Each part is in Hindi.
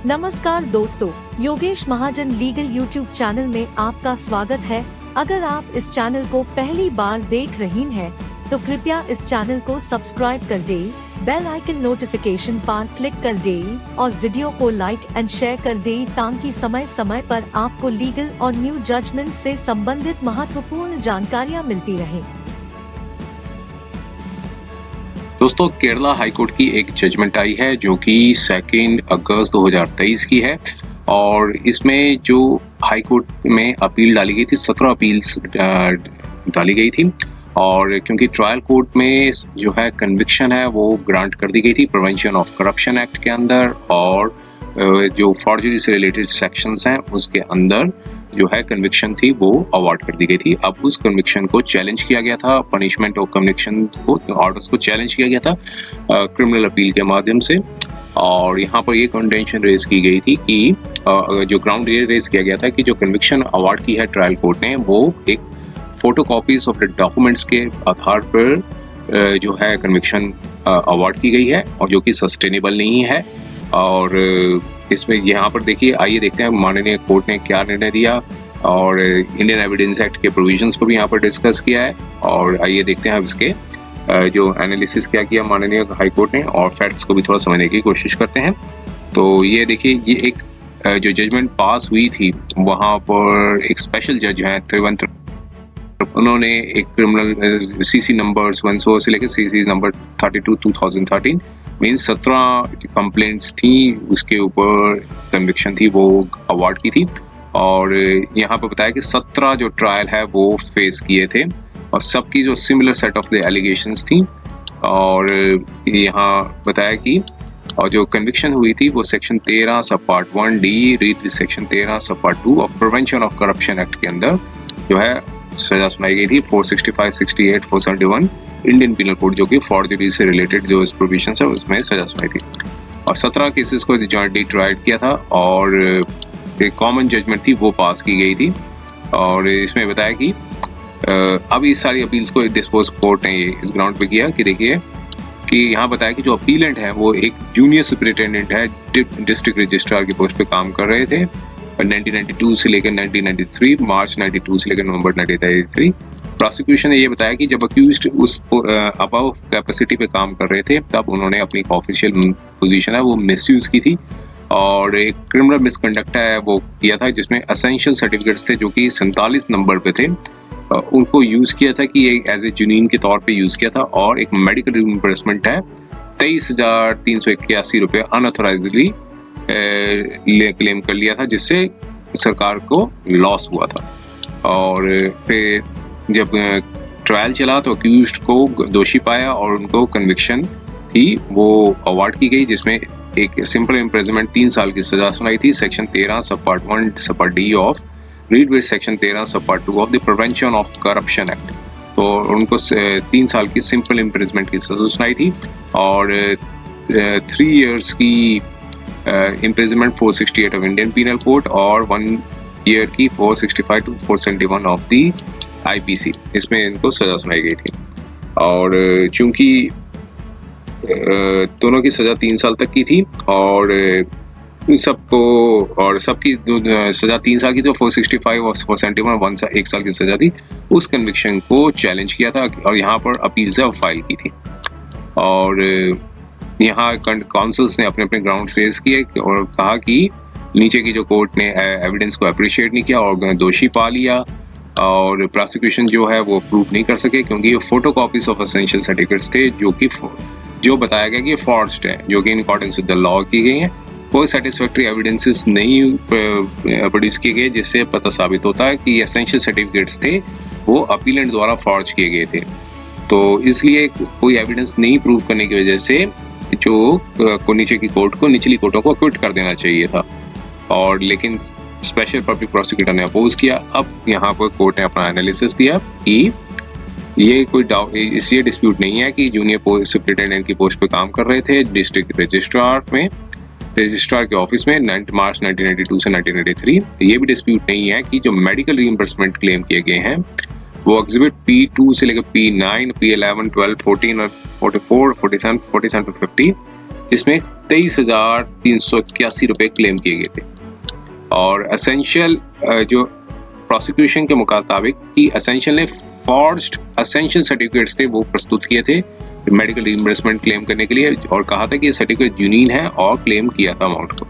नमस्कार दोस्तों, योगेश महाजन लीगल यूट्यूब चैनल में आपका स्वागत है। अगर आप इस चैनल को पहली बार देख रही हैं, तो कृपया इस चैनल को सब्सक्राइब कर दे, बेल आइकन नोटिफिकेशन पर क्लिक कर दे और वीडियो को लाइक एंड शेयर कर दे ताकि समय समय पर आपको लीगल और न्यू जजमेंट से संबंधित महत्वपूर्ण जानकारियाँ मिलती रहें। दोस्तों, केरला हाईकोर्ट की एक जजमेंट आई है जो कि 2 अगस्त 2023 की है और इसमें जो हाईकोर्ट में अपील डाली गई थी, 17 अपील्स डाली गई थी और क्योंकि ट्रायल कोर्ट में जो है कन्विक्शन है वो ग्रांट कर दी गई थी प्रिवेंशन ऑफ करप्शन एक्ट के अंदर और जो फॉर्जरी से रिलेटेड सेक्शंस हैं उसके अंदर जो है कन्विक्शन थी वो अवार्ड कर दी गई थी। अब उस कन्विक्शन को चैलेंज किया गया था, पनिशमेंट और कन्विक्शन को ऑर्डर्स को चैलेंज किया गया था क्रिमिनल अपील के माध्यम से और यहाँ पर ये कंटेंशन रेज की गई थी कि जो ग्राउंड ये रेज किया गया था कि जो कन्विक्शन अवार्ड की है ट्रायल कोर्ट ने वो एक photo copies of the documents के आधार पर जो है कन्विक्शन अवार्ड की गई है और जो कि सस्टेनेबल नहीं है। और इसमें यहाँ पर देखिए, आइए देखते हैं माननीय कोर्ट ने क्या निर्णय दिया और इंडियन एविडेंस एक्ट के प्रोविजंस को भी यहाँ पर डिस्कस किया है और आइए देखते हैं इसके जो एनालिसिस क्या किया माननीय हाई कोर्ट ने और फैक्ट्स को भी थोड़ा समझने की कोशिश करते हैं। तो ये देखिए, ये एक जो जजमेंट पास हुई थी वहाँ पर एक स्पेशल जज हैं त्रिवंत, उन्होंने एक क्रिमिनल सीसी नंबर्स 100 से लेकर सीसी नंबर 32 2013 मीन्स 17 कंप्लेंट्स थी उसके ऊपर कन्विक्शन थी वो अवार्ड की थी और यहाँ पर बताया कि 17 जो ट्रायल है वो फेस किए थे और सबकी जो similar set of the allegations थी और यहाँ बताया कि और जो कन्विक्शन हुई थी वो सेक्शन 13 सब पार्ट 1D रीड सेक्शन 13 सब पार्ट 2 और प्रिवेंशन ऑफ करप्शन एक्ट के अंदर जो है सजा सुनाई गई थी 465, 68, 471 इंडियन पीनल कोड जो कि फॉर्जरी से रिलेटेड जो प्रोविजन है उसमें सजा सुनाई थी और 17 केसेस को जॉइंटली ट्राइड किया था और एक कॉमन जजमेंट थी वो पास की गई थी और इसमें बताया कि अब इस सारी अपील्स को डिस्पोज कोर्ट ने इस ग्राउंड पे किया कि देखिए कि यहाँ बताया कि जो अपीलेंट है वो एक जूनियर सुपरिटेंडेंट है, डिस्ट्रिक्ट रजिस्ट्रार की पोस्ट पे काम कर रहे थे 1992 से लेकर 1993, मार्च 92 से लेकर नवंबर 1993। प्रोसिक्यूशन ने ये बताया कि जब अक्यूज्ड उस अबव कैपेसिटी पे काम कर रहे थे तब उन्होंने अपनी ऑफिशियल पोजीशन है वो मिसयूज की थी और एक क्रिमिनल मिसकंडक्ट है वो किया था जिसमें एसेंशियल सर्टिफिकेट्स थे जो कि 47 नंबर पे थे, उनको यूज़ किया था कि एज ए जुनीन के तौर पे यूज़ किया था और एक मेडिकल रिइंबर्समेंट है 23,381 रुपये अनऑथोराइजली क्लेम कर लिया था जिससे सरकार को लॉस हुआ था। और फिर जब ट्रायल चला तो अक्यूज्ड को दोषी पाया और उनको कन्विक्शन थी वो अवार्ड की गई जिसमें एक सिंपल इम्प्रिजनमेंट 3 साल की सजा सुनाई थी सेक्शन 13 सब पार्ट 1 सब part D of read with section 13 सब part 2 of the prevention of corruption act. तो उनको 3 साल की सिंपल इम्प्रिजनमेंट की सजा सुनाई थी और 3 इयर्स की imprisonment 468 of Indian Penal Code और 1 year की 465 to 471 of the IPC, इसमें इनको सजा सुनाई गई थी और चूंकि दोनों की सजा 3 साल तक की थी और सबको और सबकी सजा 3 साल की तो 465 और 471 1 साल की सजा थी, उस कन्विक्शन को चैलेंज किया था और यहाँ पर अपील से फाइल की थी और यहाँ काउंसिल्स ने अपने अपने ग्राउंड रेज किए और कहा कि नीचे की जो कोर्ट ने एविडेंस को अप्रिशिएट नहीं किया और दोषी पा लिया और प्रोसिक्यूशन जो है वो प्रूव नहीं कर सके क्योंकि ये photo copies of essential certificates थे जो बताया गया कि फॉर्ज्ड है जो कि in accordance with the law की गई हैं। कोई सेटिस्फैक्ट्री एविडेंसेस नहीं प्रोड्यूस किए गए जिससे पता साबित होता है कि एसेंशियल सर्टिफिकेट्स थे वो अपीलेंट द्वारा फॉर्ज किए गए थे। तो इसलिए कोई एविडेंस नहीं प्रूव करने की वजह से जो को नीचे की कोर्ट को निचली कोर्टों को क्विट कर देना चाहिए था और लेकिन स्पेशल पब्लिक प्रोसिक्यूटर ने अपोज किया। अब यहाँ पर कोर्ट ने अपना एनालिसिस दिया कि ये कोई ये डिस्प्यूट नहीं है कि जूनियर सुपरिटेंडेंट की पोस्ट पे काम कर रहे थे डिस्ट्रिक्ट रजिस्ट्रार के ऑफिस में मार्च 1992 से 1993। ये भी डिस्प्यूट नहीं है कि जो मेडिकल रिइंबर्समेंट क्लेम किए गए हैं वो एग्जिबिट P2 से लेकर P9, P11, 12, 14 और 44, 47 to 50 जिसमें 23,381 रुपये क्लेम किए गए थे। और एसेंशियल जो प्रोसिक्यूशन के मुताबिक कि एसेंशियल ने फॉर्ज्ड एसेंशियल सर्टिफिकेट्स थे वो प्रस्तुत किए थे मेडिकल रिइंबर्समेंट क्लेम करने के लिए, और कहा था कि ये सर्टिफिकेट जेन्युइन है और क्लेम किया था अमाउंट को।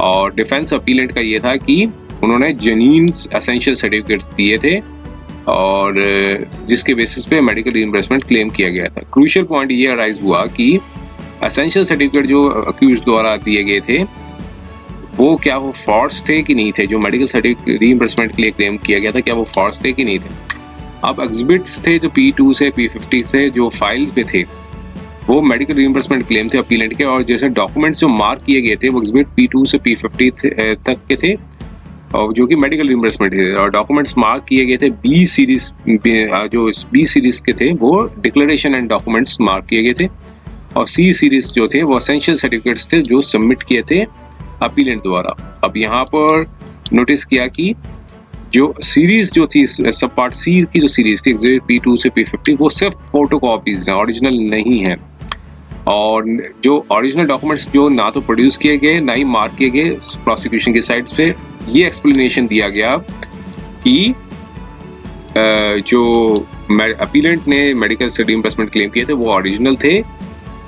और डिफेंस अपीलेंट का ये था कि उन्होंने जेन्युइन एसेंशियल सर्टिफिकेट्स दिए थे और जिसके बेसिस पे मेडिकल रिइंबर्समेंट क्लेम किया गया था। क्रूशियल पॉइंट ये अराइज हुआ कि एसेंशियल सर्टिफिकेट जो अक्यूज्ड द्वारा दिए गए थे वो क्या वो फॉर्स थे कि नहीं थे, जो मेडिकल सर्टिफिकेट रिइंबर्समेंट के लिए क्लेम किया गया था क्या वो फॉर्स थे कि नहीं थे। अब एग्जिबिट्स थे जो P2 से P50 से जो फाइल्स में थे वो मेडिकल रिइंबर्समेंट क्लेम थे अपीलेंट के, और जैसे डॉक्यूमेंट्स जो मार्क किए गए थे वो एग्जिबिट P2 से P50 तक के थे और जो कि मेडिकल रिइंबर्समेंट थे, और डॉक्यूमेंट्स मार्क किए गए थे B सीरीज, जो B सीरीज के थे वो डिक्लेरेशन एंड डॉक्यूमेंट्स मार्क किए गए थे, और C सीरीज जो थे वो एसेंशियल सर्टिफिकेट्स थे जो सबमिट किए थे अपीलेंट द्वारा। अब यहाँ पर नोटिस किया कि जो सीरीज जो थी सब पार्ट सी की जो सीरीज थी P2 से P50 वो सिर्फ फोटोकॉपीज हैं, ओरिजिनल नहीं है, और जो ओरिजिनल डॉक्यूमेंट्स जो ना तो प्रोड्यूस किए गए ना ही मार्क किए गए प्रोसिक्यूशन की साइड से, ये एक्सप्लेनेशन दिया गया कि जो अपीलेंट ने मेडिकल रिइंबर्समेंट क्लेम किए थे वो ओरिजिनल थे,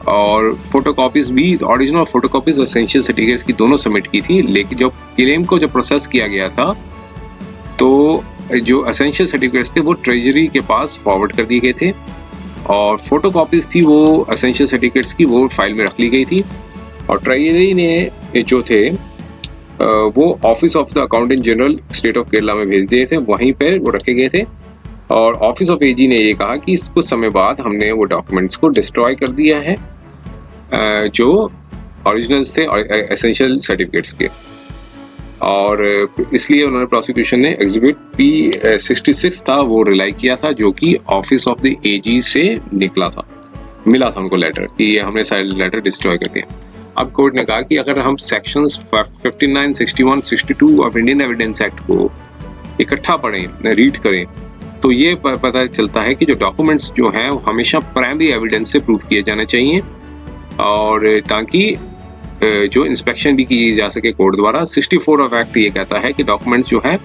और फोटोकॉपीज भी ओरिजिनल और फोटोकॉपीज एसेंशियल सर्टिफिकेट्स की दोनों सबमिट की थी। लेकिन जब क्लेम को जब प्रोसेस किया गया था तो जो एसेंशियल सर्टिफिकेट्स थे वो ट्रेजरी के पास फॉरवर्ड कर दिए गए थे, और फोटोकॉपीज थी वो एसेंशियल सर्टिफिकेट्स की वो फाइल में रख ली गई थी, और ट्रेजरी ने जो थे वो office of the accountant general state of Kerala में भेज दिए थे, वहीं पर वो रखे गए थे, और ऑफिस ऑफ एजी ने ये कहा कि कुछ समय बाद हमने वो डॉक्यूमेंट्स को डिस्ट्रॉय कर दिया है जो ओरिजिनल्स थे एसेंशियल सर्टिफिकेट्स के, और इसलिए उन्होंने प्रोसिक्यूशन ने एग्जिबिट P66 था वो रिलाई किया था जो कि ऑफिस ऑफ द एजी से निकला था, मिला था उनको लेटर कि ये हमने सारे लेटर डिस्ट्रॉय कर दिए। अब कोर्ट ने कहा कि अगर हम sections 59, 61, 62 of Indian evidence act को इकट्ठा पढ़ें, रीड करें, तो ये पता चलता है कि जो डॉक्यूमेंट्स जो हैं वो हमेशा प्राइमरी एविडेंस से प्रूव किए जाने चाहिए, और ताकि जो इंस्पेक्शन भी की जा सके कोर्ट द्वारा। 64 ऑफ एक्ट ये कहता है कि डॉक्यूमेंट्स जो है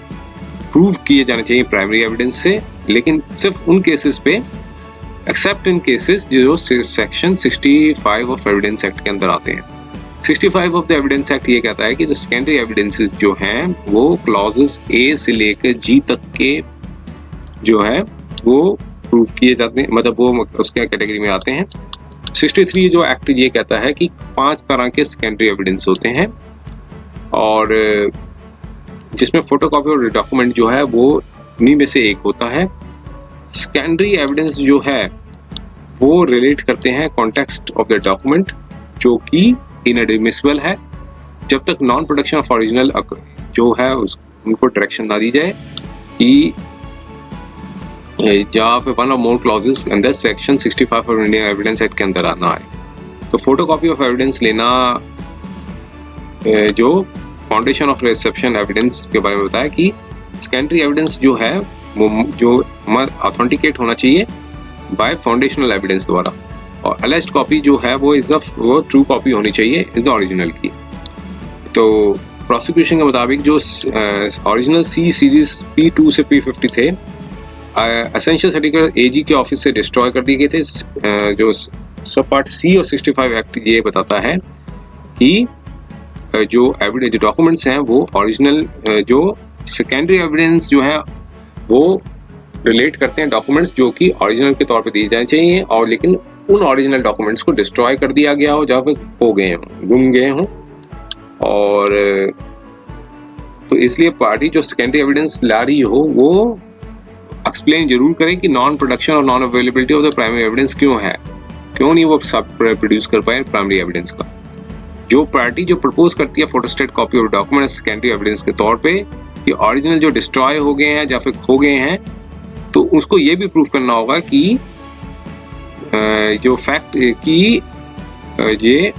प्रूव किए जाने चाहिए प्राइमरी एविडेंस से, लेकिन सिर्फ उन केसेस पे, एक्सेप्ट इन केसेस जो सेक्शन 65 ऑफ एविडेंस एक्ट के अंदर आते हैं। 65 ऑफ द एविडेंस एक्ट ये कहता है कि जो सेकेंडरी एविडेंसेस जो हैं वो क्लॉजेस A से लेकर G तक के जो है वो प्रूव किए जाते हैं, मतलब वो उसके कैटेगरी में आते हैं। 63 जो एक्ट ये कहता है कि 5 तरह के सेकेंडरी एविडेंस होते हैं, और जिसमें फोटोकॉपी और डॉक्यूमेंट जो है वो उन्हीं में से एक होता है। सेकेंडरी एविडेंस जो है वो रिलेट करते हैं कॉन्टेक्स्ट ऑफ द डॉक्यूमेंट जो कि इनएडमिसिबल है जब तक नॉन प्रोडक्शन ऑफ ओरिजिनल जो है उनको डायरेक्शन ना दी जाए कि जहाँ पे वन और मोर क्लॉजेस अंदर section 65 of Indian evidence act के अंदर आना है। तो फोटोकॉपी ऑफ एविडेंस लेना जो फाउंडेशन ऑफ रिसेप्शन एविडेंस के बारे में बताया कि सेकेंडरी एविडेंस जो है वो जो ऑथेंटिकेट होना चाहिए बाय फाउंडेशनल एविडेंस द्वारा, और अलेज्ड कॉपी जो है वो वो ट्रू कॉपी होनी चाहिए इज द ओरिजिनल की। तो प्रोसिक्यूशन के मुताबिक जो ओरिजिनल C सीरीज P2 से P50 थे एसेंशियल सर्टिफिकेट एजी के ऑफिस से डिस्ट्रॉय कर दिए गए थे। जो सब पार्ट C और 65 एक्ट ये बताता है कि जो एविडेंस जो डॉक्यूमेंट्स हैं वो ओरिजिनल, जो सेकेंडरी एविडेंस जो है वो रिलेट करते हैं डॉक्यूमेंट्स जो कि ओरिजिनल के तौर पे दिए जाने चाहिए, और लेकिन उन ओरिजिनल डॉक्यूमेंट्स को डिस्ट्रॉय कर दिया गया हो जहाँ पे खो गए हों, गुम गए हों। और तो इसलिए पार्टी जो सेकेंडरी एविडेंस ला रही हो वो एक्सप्लेन जरूर करें कि नॉन प्रोडक्शन और non availability of the primary evidence क्यों है, क्यों नहीं वो सब प्रोड्यूस कर पाए प्राइमरी एविडेंस का। जो पार्टी जो प्रपोज करती है photostat copy of document secondary evidence के तौर पे कि ओरिजिनल जो डिस्ट्रॉय हो गए हैं या फिर खो गए हैं, तो उसको ये भी प्रूव करना होगा कि जो फैक्ट कि ये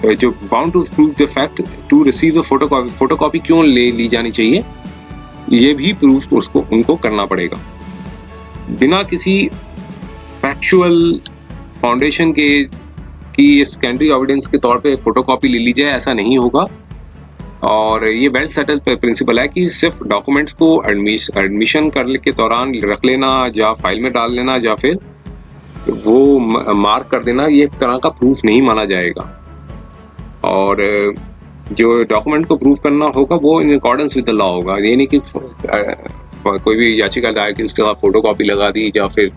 जो bound to prove the fact to receive the photocopy क्यों ली जानी चाहिए, ये भी प्रूफ उसको उनको करना पड़ेगा। बिना किसी फैक्चुअल फाउंडेशन के कि ये सेकेंडरी एविडेंस के तौर पे फोटोकॉपी ले ली जाए, ऐसा नहीं होगा। और ये वेल सेटल प्रिंसिपल है कि सिर्फ डॉक्यूमेंट्स को एडमिशन करने के दौरान रख लेना या फाइल में डाल लेना या फिर वो मार्क कर देना, ये एक तरह का प्रूफ नहीं माना जाएगा। और जो डॉक्यूमेंट को प्रूफ करना होगा वो in accordance with the law होगा। ये नहीं कि कोई भी याचिका दायर की उसके साथ फोटोकॉपी लगा दी या फिर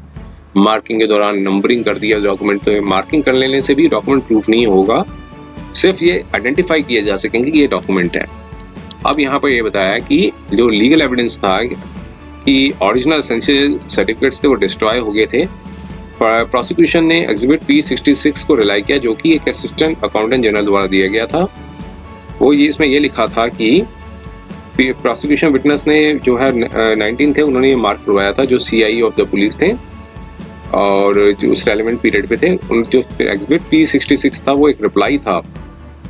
मार्किंग के दौरान नंबरिंग कर दिया डॉक्यूमेंट। तो मार्किंग कर लेने से भी डॉक्यूमेंट प्रूफ नहीं होगा, सिर्फ ये आइडेंटिफाई किए जा सकेंगे कि ये डॉक्यूमेंट है। अब यहाँ पर ये बताया कि जो लीगल एविडेंस था कि ओरिजिनल एसेंशियल सर्टिफिकेट्स थे वो डिस्ट्रॉय हो गए थे। प्रोसिक्यूशन ने एग्जिबिट P66 को रिलाई किया, जो कि एक असिस्टेंट अकाउंटेंट जनरल द्वारा दिया गया था। वो ये इसमें ये लिखा था कि प्रोसिक्यूशन विटनेस ने जो है 19 थे, उन्होंने ये मार्क करवाया था जो CI ऑफ द पुलिस थे और जो उस रेलेवेंट पीरियड पे थे। उन जो एग्जिबिट P66 था वो एक रिप्लाई था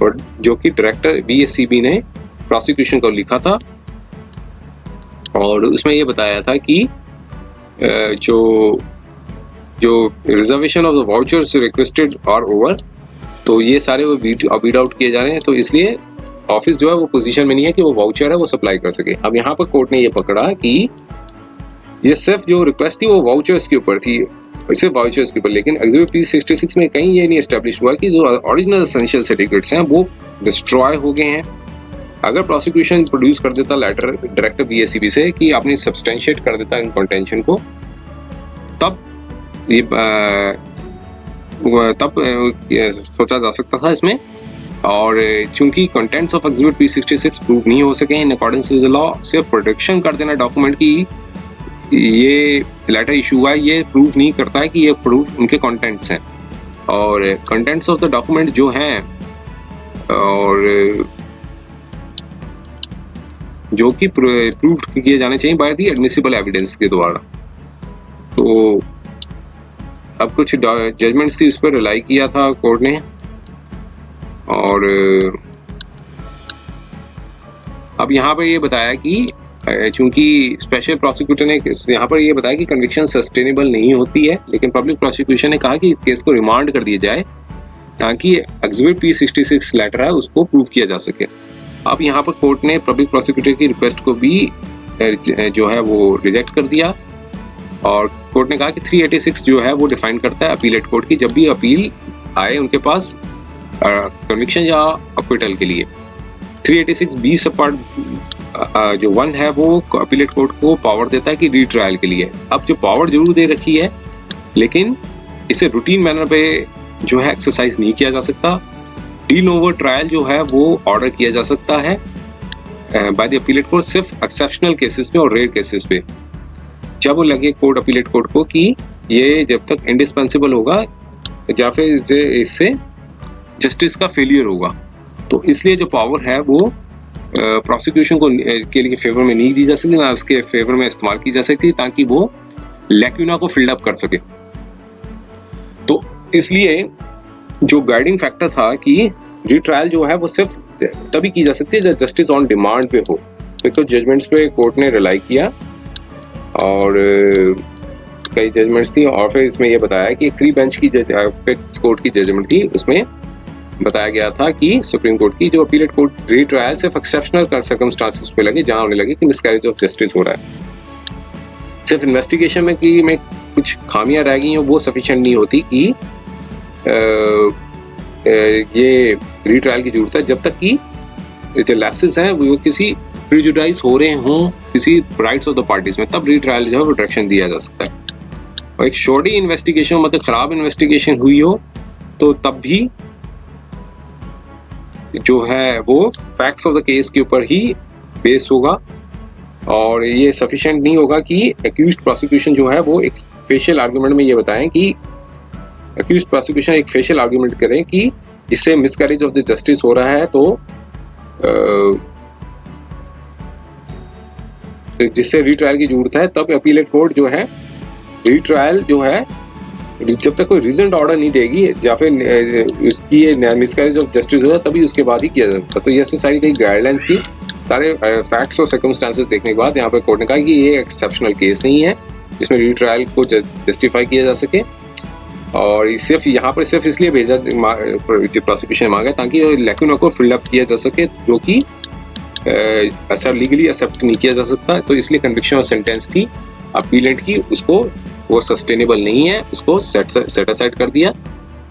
और जो कि डायरेक्टर BSCB ने प्रोसिक्यूशन को लिखा था। और उसमें ये बताया था कि जो reservation of the vouchers requested और ओवर, तो ये सारे वो बीट आउट किए जा रहे हैं। तो इसलिए ऑफिस जो है वो पोजीशन में नहीं है कि वो वाउचर है वो सप्लाई कर सके। अब यहाँ पर कोर्ट ने ये पकड़ा कि ये सिर्फ जो रिक्वेस्ट थी वो वाउचर्स के ऊपर थी, सिर्फ वाउचर्स के ऊपर, लेकिन एग्जिबिट P66 में कहीं ये नहीं एस्टेब्लिश हुआ कि जो ओरिजिनल एसेंशियल सर्टिफिकेट्स हैं वो डिस्ट्रॉय हो गए हैं। अगर प्रोसिक्यूशन प्रोड्यूस कर देता लेटर डायरेक्टर BSCB से कि आपने सब्सटेंशिएट कर देता इन कंटेंशन को, तब ये सोचा जा सकता था इसमें। और चूंकि contents of exhibit P66 prove नहीं हो सके in accordance with the law, सिर्फ प्रोटेक्शन कर देना डॉक्यूमेंट की ये लेटर इशू हुआ है, ये प्रूव नहीं करता है कि ये प्रूफ उनके कंटेंट्स हैं। और कंटेंट्स ऑफ द डॉक्यूमेंट जो हैं और जो कि प्रूव किए जाने चाहिए बाय द एडमिसिबल एविडेंस के द्वारा। तो अब कुछ जजमेंट्स थी उस पर रिलाई किया था कोर्ट ने। और अब यहाँ पर ये बताया कि चूंकि स्पेशल प्रोसिक्यूटर ने यहाँ पर ये बताया कि कन्विक्शन सस्टेनेबल नहीं होती है, लेकिन पब्लिक प्रोसिक्यूशन ने कहा कि केस को रिमांड कर दिया जाए ताकि एग्जिबिट P66 लेटर है उसको प्रूव किया जा सके। अब यहाँ पर कोर्ट ने पब्लिक प्रोसिक्यूटर की रिक्वेस्ट को भी जो है वो रिजेक्ट कर दिया और कोर्ट ने कहा कि 386 जो है वो डिफाइन करता है अपीलेट कोर्ट की, जब भी अपील आए उनके पास कन्विक्शन या अक्विटल के लिए। 386B सब पार्ट जो 1 है वो अपीलेट कोर्ट को पावर देता है कि रीट्रायल के लिए। अब जो पावर जरूर दे रखी है लेकिन इसे रूटीन मैनर पे जो है एक्सरसाइज नहीं किया जा सकता। डी नोवो ट्रायल जो है वो ऑर्डर किया जा सकता है बाय द अपीलेट कोर्ट सिर्फ एक्सेप्शनल केसेस पे और रेयर केसेस पे, जब वो लगे कोर्ट अपीलेट कोर्ट को कि ये जब तक इंडिस्पेंसिबल होगा या फिर इससे जस्टिस का फेलियर होगा। तो इसलिए जो पावर है वो प्रोसिक्यूशन को के लिए फेवर में नहीं दी जा सकती, ना उसके फेवर में इस्तेमाल की जा सकती ताकि वो लैक्यूना को फिल्ड अप कर सके। तो इसलिए जो गाइडिंग फैक्टर था कि रीट्रायल जो है वो सिर्फ तभी की जा सकती है जब जस्टिस ऑन डिमांड पे हो। तो जजमेंट्स पे कोर्ट ने रिलाई किया और कई जजमेंट्स थी और फिर इसमें यह बताया कि 3 बेंच की कोर्ट की जजमेंट थी, उसमें बताया गया था कि सुप्रीम कोर्ट की जो अपीलेट कोर्ट रीट्रायल सिर्फ एक्सेप्शनल सर्कमस्टांसेस पे लगे जहां होने लगे कि मिसकैरेज ऑफ जस्टिस हो रहा है। सिर्फ इन्वेस्टिगेशन में कि में कुछ खामियां रह गई हैं वो सफिशिएंट नहीं होती कि ये रीट्रायल की जरूरत है, जब तक कि जो लैप्सेस हैं वो किसी प्रिजुडाइज हो रहे हों किसी राइट्स ऑफ द पार्टीज में, तब रीट्रायल जो है वो डायरेक्शन दिया जा सकता है। और एक शॉर्टी इन्वेस्टिगेशन मतलब खराब इन्वेस्टिगेशन हुई हो तो तब भी जो है वो फैक्ट्स ऑफ द केस के ऊपर ही बेस होगा और ये सफिशिएंट नहीं होगा कि एक्यूज्ड प्रोसिक्यूशन जो है वो एक फेशियल आर्गुमेंट में ये बताएं कि एक्यूज्ड प्रोसिक्यूशन एक फेशियल आर्गुमेंट करें कि इससे मिसकैरेज ऑफ द जस्टिस हो रहा है, तो जिससे रीट्रायल की जरूरत है। तब अपीलेट कोर्ट जो है रीट्रायल जो है जब तक कोई रीजन ऑर्डर नहीं देगी या फिर उसकी मिसकैरेज ऑफ जस्टिस होगा तभी उसके बाद ही किया जा सकता। तो ये सारी कई गाइडलाइंस थी, सारे फैक्ट्स और सर्कमस्टांसेस देखने के बाद यहाँ पे कोर्ट ने कहा कि ये एक्सेप्शनल केस नहीं है जिसमें रीट्रायल को जस्टिफाई किया जा सके। और सिर्फ यहाँ पर सिर्फ इसलिए भेजा प्रोसिक्यूशन मांगा ताकि लैक्यूना को फिल अप किया जा सके, जो कि ऐसा लीगली एक्सेप्ट नहीं किया जा सकता। तो इसलिए कन्विक्शन और सेंटेंस थी अपीलेंट की, उसको वो सस्टेनेबल नहीं है, उसको सेट असाइड कर दिया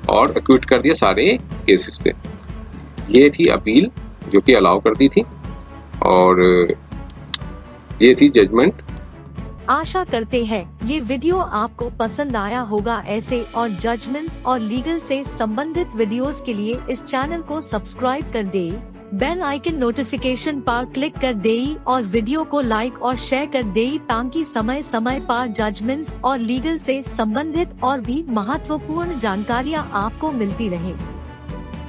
और एक्विट कर दिया सारे केसेस से। ये थी अपील जो कि अलाउ करती थी और ये थी जजमेंट। आशा करते हैं ये वीडियो आपको पसंद आया होगा। ऐसे और जजमेंट्स और लीगल से संबंधित वीडियोस के लिए इस चैनल को सब्सक्राइब कर दे, बेल आइकन नोटिफिकेशन पर क्लिक कर दे और वीडियो को लाइक और शेयर कर दे ताकि समय समय पर जजमेंट्स और लीगल से संबंधित और भी महत्वपूर्ण जानकारियाँ आपको मिलती रहे।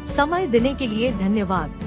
समय देने के लिए धन्यवाद।